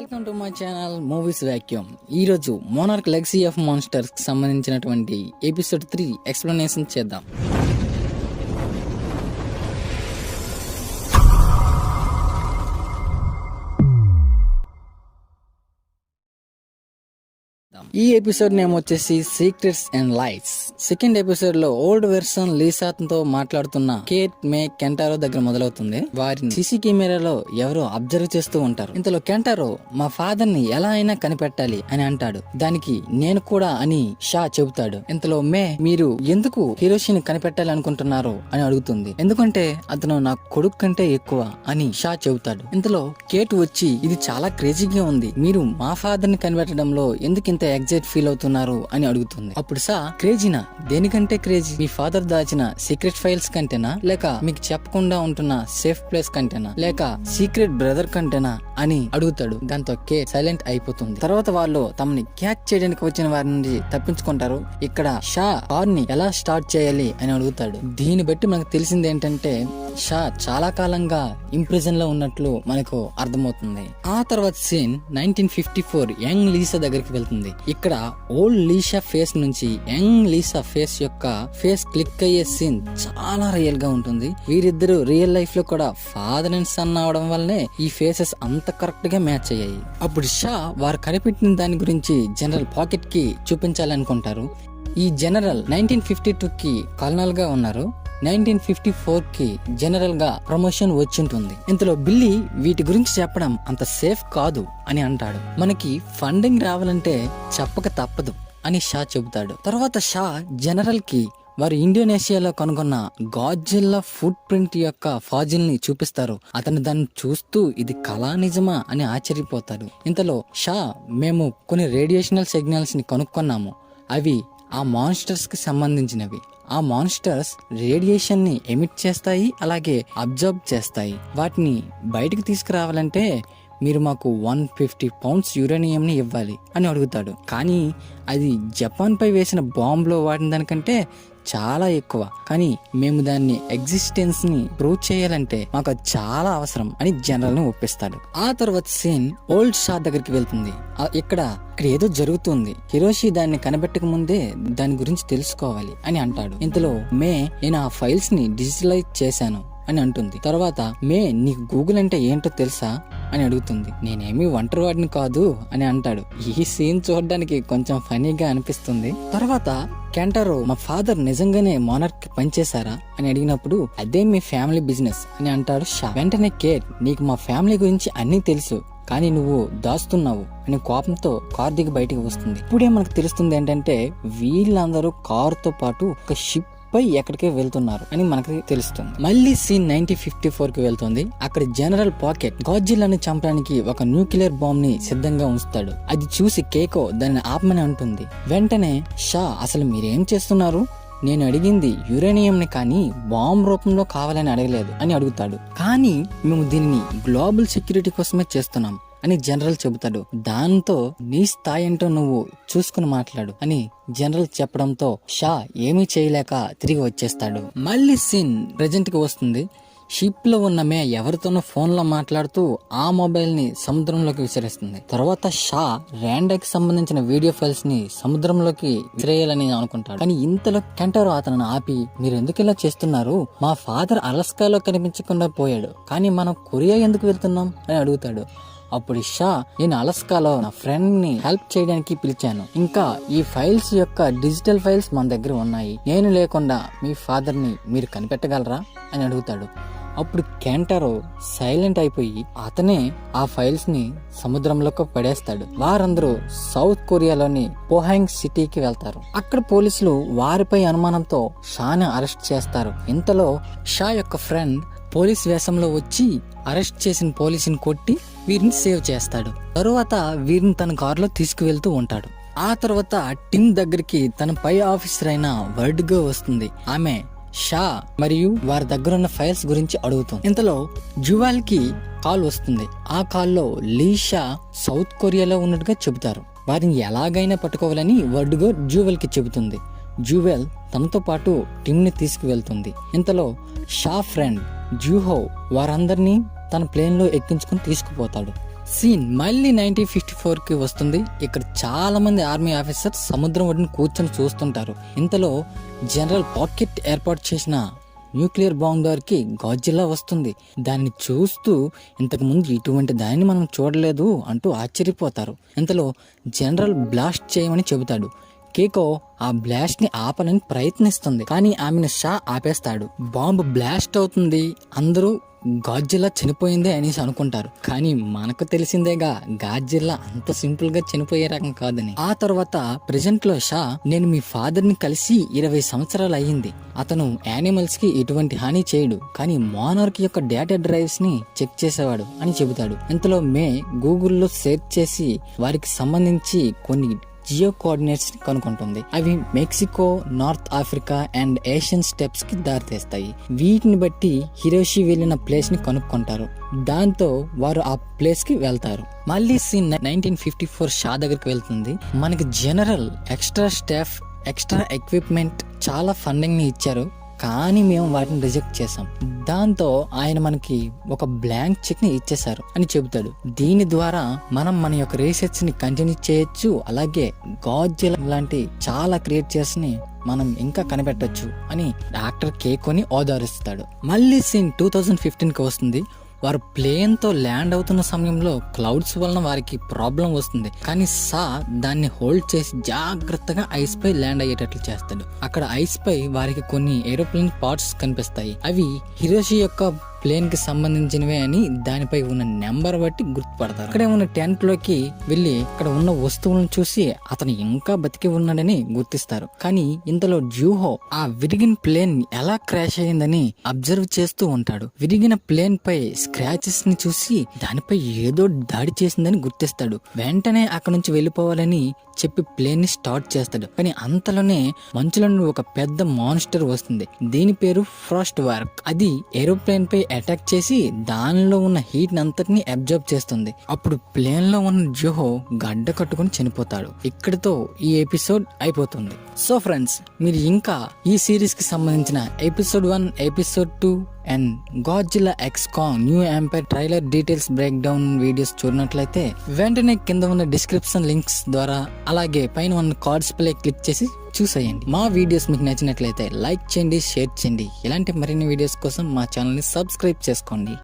Welcome to my channel movies vacuum. ఈ రోజు monarch legacy of monsters కి సంబంధించినటువంటి ఎపిసోడ్ 3 ఎక్స్ప్లెనేషన్ చేద్దాం. ఈ ఎపిసోడ్ నేమ్ వచ్చేసి secrets and lights. Second episode లో ఓల్డ్ వెర్షన్ లీసాతో మాట్లాడుతున్న కేట్ మే కెంటారో దగ్గర మొదలవుతుంది. వారిని సీసీ కెమెరాలో ఎవరో అబ్జర్వ్ చేస్తూ ఉంటారు. ఇంతలో కెంటారో మా ఫాదర్ ని ఎలా అయినా కనిపెట్టాలి అని అంటాడు. దానికి నేను కూడా అని షా చెబుతాడు. ఇంతలో మే మీరు ఎందుకు హిరోషిని కనిపెట్టాలి అనుకుంటున్నారు అని అడుగుతుంది. ఎందుకంటే అతను నా కొడుకు కంటే ఎక్కువ అని షా చెబుతాడు. ఇంతలో కేట్ వచ్చి ఇది చాలా క్రేజీగా ఉంది, మీరు మా ఫాదర్ ని కనిపెట్టడంలో ఎందుకు ఇంత ఎగ్జైట్ ఫీల్ అవుతున్నారు అని అడుగుతుంది. అప్పుడు సా క్రేజీనా, దేనికంటే క్రేజీ, మీ ఫాదర్ దాచిన సీక్రెట్ ఫైల్స్ కంటేనా, లేక మీకు చెప్పకుండా ఉంటున్న సేఫ్ ప్లేస్ కంటేనా, లేక సీక్రెట్ బ్రదర్ కంటేనా అని అడుగుతాడు. దాంతో కే సైలెంట్ అయిపోతుంది. తర్వాత వాళ్ళు తమని క్యాచ్ చేయడానికి వచ్చిన వారి నుండి తప్పించుకుంటారు. ఇక్కడ షా కార్ ని ఎలా స్టార్ట్ చేయాలి అని అడుగుతాడు. దీన్ని బట్టి మనకు తెలిసింది ఏంటంటే షా చాలా కాలంగా ఇంప్రెజన్ లో ఉన్నట్లు మనకు అర్థమవుతుంది. ఆ తర్వాత సీన్ 1954 యంగ్ లీసా దగ్గరికి వెళ్తుంది. ఇక్కడ ఓల్డ్ లీసా ఫేస్ నుంచి యంగ్ లీసా ఫేస్ యొక్క ఫేస్ క్లిక్ అయ్యే సీన్ చాలా రియల్ గా ఉంటుంది. వీరిద్దరు రియల్ లైఫ్ లో కూడా ఫాదర్ అండ్ సన్ అవడం వల్లనే ఈ ఫేసెస్ అంత కరెక్ట్ గా మ్యాచ్ అయ్యాయి. అప్పుడు షా వారు కనిపెట్టిన దాని గురించి జనరల్ పాకెట్ కి చూపించాలనుకుంటారు. ఈ జనరల్ 1952 కి కల్నల్ గా ఉన్నారు. 1954 కి జనరల్ గా ప్రమోషన్ వచ్చింటుంది. ఇంతలో బిల్లీ వీటి గురించి చెప్పడం అంత సేఫ్ కాదు అని అంటాడు. మనకి ఫండింగ్ రావాలంటే చెప్పక తప్పదు అని షా చెబుతాడు. తర్వాత షా జనరల్ కి వారు ఇండోనేషియాలో కనుగొన్న గాడ్జిల్లా ఫుట్ ప్రింట్ యొక్క ఫాజిల్ ని చూపిస్తారు. అతను దాన్ని చూస్తూ ఇది కళా నిజమా అని ఆశ్చర్యపోతాడు. ఇంతలో షా మేము కొన్ని రేడియేషనల్ సిగ్నల్స్ ని కనుక్కున్నాము, అవి ఆ మాన్స్టర్స్ కి సంబంధించినవి. ఆ మాన్స్టర్స్ రేడియేషన్ ని ఎమిట్ చేస్తాయి, అలాగే అబ్జర్వ్ చేస్తాయి. వాటిని బయటకు తీసుకురావాలంటే మీరు మాకు 150 పౌండ్స్ యురేనియం ని ఇవ్వాలి అని అడుగుతాడు. కానీ అది జపాన్ పై వేసిన బాంబులో వాడిన దానికంటే చాలా ఎక్కువ. కానీ మేము దాన్ని ఎగ్జిస్టెన్స్ ని ప్రూవ్ చేయాలంటే మాకు అది చాలా అవసరం అని జనరల్ ని ఒప్పిస్తాడు. ఆ తర్వాత సీన్ ఓల్డ్ షా దగ్గరికి వెళ్తుంది. ఇక్కడ ఏదో జరుగుతుంది, హిరోషి దాన్ని కనిపెట్టక ముందే దాని గురించి తెలుసుకోవాలి అని అంటాడు. ఇంతలో మే నేను ఆ ఫైల్స్ ని డిజిటలైజ్ చేశాను అని అంటుంది. తర్వాత మే నీకు గూగుల్ అంటే ఏంటో తెలుసా అని అడుగుతుంది. నేనేమి ఒంటరివాడిని కాదు అని అంటాడు. ఈ సీన్ చూడడానికి కొంచెం ఫనీగా అనిపిస్తుంది. తర్వాత కెంటారో మా ఫాదర్ నిజంగానే మోనార్క్ కి పనిచేశారా అని అడిగినప్పుడు అదే మీ ఫ్యామిలీ బిజినెస్ అని అంటాడు షా. వెంటనే కేట్ నీకు మా ఫ్యామిలీ గురించి అన్నీ తెలుసు, కానీ నువ్వు దాస్తున్నావు అని కోపంతో కార్ దిగి బయటికి వస్తుంది. ఇప్పుడే మనకు తెలుస్తుంది ఏంటంటే వీళ్ళందరూ కారుతో పాటు ఒక షిప్ పై ఎక్కడికే వెళ్తున్నారు అని మనకి తెలుస్తుంది. మళ్ళీ సీన్ 1954 కి వెళ్తుంది. అక్కడ జనరల్ పాకెట్ గాడ్జిల్లాని చంపడానికి ఒక న్యూక్లియర్ బాంబ్ ని సిద్ధంగా ఉంచుతాడు. అది చూసి కేకో దాన్ని ఆపమని అంటుంది. వెంటనే షా అసలు మీరేం చేస్తున్నారు, నేను అడిగింది యురేనియం ని కానీ బాంబ్ రూపంలో కావాలని అడగలేదు అని అడుగుతాడు. కానీ మేము దీనిని గ్లోబల్ సెక్యూరిటీ కోసమే చేస్తున్నాం అని జనరల్ చెబుతాడు. దాంతో నీ స్థాయి ఏంటో నువ్వు చూసుకుని మాట్లాడు అని జనరల్ చెప్పడంతో షా ఏమీ చేయలేక తిరిగి వచ్చేస్తాడు. మళ్ళీ సీన్ ప్రెజెంట్ కి వస్తుంది. షిప్ లో ఉన్న మే ఎవరితోనో ఫోన్ లో మాట్లాడుతూ ఆ మొబైల్ ని సముద్రంలోకి విసిరేస్తుంది. తర్వాత షా ర్యాండాకి సంబంధించిన వీడియో ఫైల్స్ ని సముద్రంలోకి విసిరేయాలని అనుకుంటాడు. కానీ ఇంతలో కెంటారో అతను ఆపి మీరు ఎందుకు ఇలా చేస్తున్నారు, మా ఫాదర్ అలస్కాలో కనిపించకుండా పోయాడు, కానీ మనం కొరియా ఎందుకు వెళ్తున్నాం అని అడుగుతాడు. అప్పుడు షా నేను అలస్కాలో నా ఫ్రెండ్ ని హెల్ప్ చేయడానికి పిలిచాను, ఇంకా ఈ ఫైల్స్ యొక్క డిజిటల్ ఫైల్స్ మన దగ్గర ఉన్నాయి, నేను లేకుండా మీ ఫాదర్ ని మీరు కనిపెట్టగలరా అని అడుగుతాడు. అప్పుడు కెంటారో సైలెంట్ అయిపోయి అతనే ఆ ఫైల్స్ ని సముద్రంలోకి పడేస్తాడు. వారందరూ సౌత్ కొరియాలోని పోహాంగ్ సిటీకి వెళ్తారు. అక్కడ పోలీసులు వారిపై అనుమానంతో షాని అరెస్ట్ చేస్తారు. ఇంతలో షా యొక్క ఫ్రెండ్ పోలీస్ వేషంలో వచ్చి అరెస్ట్ చేసిన పోలీసుని కొట్టి వీరిని సేవ్ చేస్తాడు. తరువాత వీరిని తన కారులో తీసుకువెళ్తూ ఉంటాడు. ఆ తర్వాత టిమ్ దగ్గరికి తన పై ఆఫీసర్ అయిన వర్డ్గో వస్తుంది. ఆమె షా మరియు వారి దగ్గర ఉన్న ఫైల్స్ గురించి అడుగుతుంది. ఇంతలో జువాల్ కి కాల్ వస్తుంది. ఆ కాల్లో లీషా సౌత్ కొరియాలో ఉన్నట్టుగా చెబుతారు. వారిని ఎలాగైనా పట్టుకోవాలని వర్డ్గో జువెల్ కి చెబుతుంది. జువెల్ తనతో పాటు టిమ్ ని తీసుకువెళ్తుంది. ఇంతలో షా ఫ్రెండ్ జూహో వారందరినీ తన ప్లేన్ లో ఎక్కించుకుని తీసుకుపోతాడు. సీన్ మళ్ళీ 1954 కి వస్తుంది. ఇక్కడ చాలా మంది ఆర్మీ ఆఫీసర్స్ సముద్రం ఒడ్డున కూర్చొని చూస్తుంటారు. ఇంతలో జనరల్ పాకెట్ ఏర్పాటు చేసిన న్యూక్లియర్ బాంబ్ దారికి గాడ్జిల్లా వస్తుంది. దాన్ని చూస్తూ ఇంతకు ముందు ఇటువంటి దాన్ని మనం చూడలేదు అంటూ ఆశ్చర్యపోతారు. ఇంతలో జనరల్ బ్లాస్ట్ చేయమని చెబుతాడు. కేకో ఆ బ్లాస్ట్ ని ఆపనని ప్రయత్నిస్తుంది, కానీ ఆమెను షా ఆపేస్తాడు. బాంబు బ్లాస్ట్ అవుతుంది. అందరూ గాడ్జిల్లా చనిపోయిందే అనేసి అనుకుంటారు, కానీ మనకు తెలిసిందేగా గాడ్జిల్లా అంత సింపుల్ గా చనిపోయే రకం కాదని. ఆ తర్వాత ప్రెజెంట్ లో షా, నేను మీ ఫాదర్ ని కలిసి 20 సంవత్సరాలు అయ్యింది. అతను యానిమల్స్ కి ఎటువంటి హాని చేయడు, కానీ మోనార్క్ యొక్క డేటా డ్రైవ్స్ ని చెక్ చేసేవాడు అని చెబుతాడు. ఇంతలో మే గూగుల్లో సెర్చ్ చేసి వారికి సంబంధించి కొన్ని జియో కోఆర్డినేట్స్ ని కనుక్కుంటుంది. అవి Mexico, north Africa and Asian steps కి దారితీస్తాయి. వీటిని బట్టి హిరోషి వెళ్లిన ప్లేస్ ని కనుక్కుంటారు. దాంతో వారు ఆ ప్లేస్ కి వెళ్తారు. మళ్ళీ సీన్ 1954 షా దగ్గరికి వెళ్తుంది. మనకి general extra staff, extra equipment, చాలా ఫండింగ్ ని ఇచ్చారు, కానీ మేము వాటిని రిజెక్ట్ చేసాం. దాంతో ఆయన మనకి ఒక బ్లాంక్ చెక్ ని ఇచ్చేశారు అని చెబుతాడు. దీని ద్వారా మనం మన యొక్క రీసెర్చ్ ని కంటిన్యూ చేయొచ్చు, అలాగే గాడ్జిల్లా లాంటి చాలా క్రియేచర్స్ ని మనం ఇంకా కనిపెట్టొచ్చు అని డాక్టర్ కేకోని ఓదారుస్తాడు. మళ్ళీ సీన్ 2015 కి వస్తుంది. వారు ప్లేన్ తో ల్యాండ్ అవుతున్న సమయంలో క్లౌడ్స్ వలన వారికి ప్రాబ్లం వస్తుంది, కానీ సా దాన్ని హోల్డ్ చేసి జాగ్రత్తగా ఐస్ పై ల్యాండ్ అయ్యేటట్లు చేస్తాడు. అక్కడ ఐస్ పై వారికి కొన్ని ఏరోప్లేన్ పార్ట్స్ కనిపిస్తాయి. అవి హిరోషి యొక్క ప్లేన్ కి సంబంధించినవే అని దానిపై ఉన్న నెంబర్ బట్టి గుర్తుపడతారు. అక్కడే ఉన్న టెంట్ లోకి వెళ్లి అక్కడ ఉన్న వస్తువులను చూసి అతను ఇంకా బతికి ఉన్నాడని గుర్తిస్తారు. కానీ ఇంతలో జూహో ఆ విరిగిన ప్లేన్ ఎలా క్రాష్ అయ్యిందని అబ్జర్వ్ చేస్తూ ఉంటాడు. విరిగిన ప్లేన్ పై స్క్రాచెస్ ని చూసి దానిపై ఏదో దాడి చేసిందని గుర్తిస్తాడు. వెంటనే అక్కడ నుంచి వెళ్ళిపోవాలని చెప్పి ప్లేన్ ని స్టార్ట్ చేస్తాడు. కానీ అంతలోనే మంచులో నుండి ఒక పెద్ద మాన్స్టర్ వస్తుంది. దీని పేరు ఫ్రాస్ట్ వార్క్. అది ఏరోప్లేన్ పై అటాక్ చేసి దానిలో ఉన్న హీట్ అంతటిని అబ్జర్వ్ చేస్తుంది. అప్పుడు ప్లేన్ లో ఉన్న జోహో గడ్డ కట్టుకుని చనిపోతాడు. ఇక్కడితో ఈ ఎపిసోడ్ అయిపోతుంది. సో ఫ్రెండ్స్, మీరు ఇంకా ఈ సిరీస్ కి సంబంధించిన episode 1, episode 2 and Godzilla x Kong new empire trailer details break down videos చూడనట్లయితే వెంటనే కింద ఉన్న డిస్క్రిప్షన్ లింక్స్ ద్వారా, అలాగే పైన ఉన్న కార్డ్స్ పై క్లిక్ చేసి చూసేయండి. మా వీడియోస్ మీకు నచ్చినట్లయితే లైక్ చేయండి, షేర్ చేయండి. ఇలాంటి మరిన్ని వీడియోస్ కోసం మా ఛానల్ ని సబ్స్క్రైబ్ చేసుకోండి.